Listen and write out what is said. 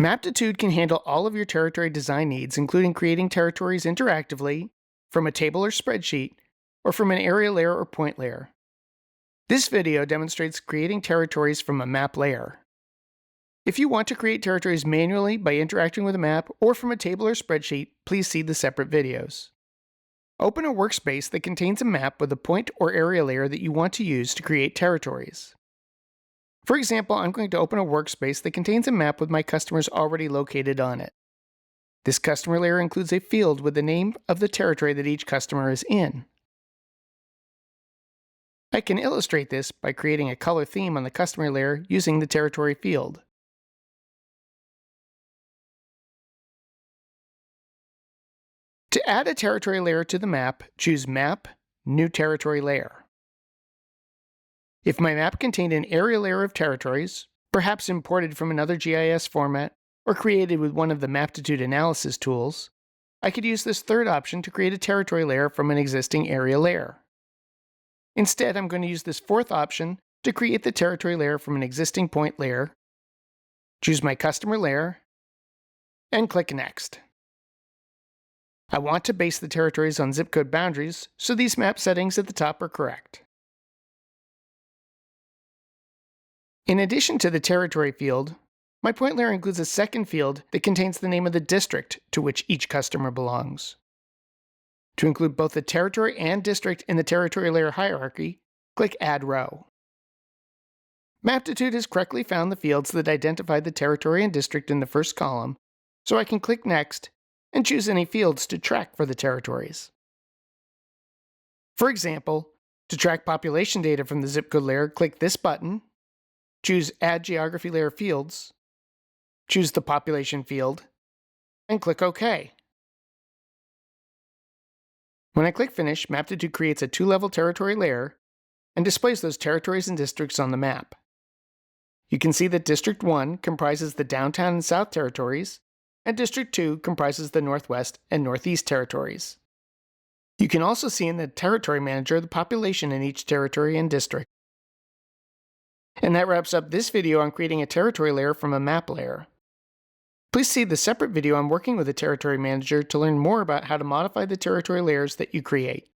Maptitude can handle all of your territory design needs, including creating territories interactively, from a table or spreadsheet, or from an area layer or point layer. This video demonstrates creating territories from a map layer. If you want to create territories manually by interacting with a map or from a table or spreadsheet, please see the separate videos. Open a workspace that contains a map with a point or area layer that you want to use to create territories. For example, I'm going to open a workspace that contains a map with my customers already located on it. This customer layer includes a field with the name of the territory that each customer is in. I can illustrate this by creating a color theme on the customer layer using the territory field. To add a territory layer to the map, choose Map, New Territory Layer. If my map contained an area layer of territories, perhaps imported from another GIS format or created with one of the Maptitude analysis tools, I could use this third option to create a territory layer from an existing area layer. Instead, I'm going to use this fourth option to create the territory layer from an existing point layer, choose my customer layer, and click Next. I want to base the territories on zip code boundaries, so these map settings at the top are correct. In addition to the territory field, my point layer includes a second field that contains the name of the district to which each customer belongs. To include both the territory and district in the territory layer hierarchy, click Add Row. Maptitude has correctly found the fields that identify the territory and district in the first column, so I can click Next and choose any fields to track for the territories. For example, to track population data from the zip code layer, click this button, choose Add Geography Layer Fields, choose the population field, and click OK. When I click Finish, Maptitude creates a two-level territory layer and displays those territories and districts on the map. You can see that District 1 comprises the downtown and south territories, and District 2 comprises the northwest and northeast territories. You can also see in the Territory Manager the population in each territory and district. And that wraps up this video on creating a territory layer from a map layer. Please see the separate video on working with the Territory Manager to learn more about how to modify the territory layers that you create.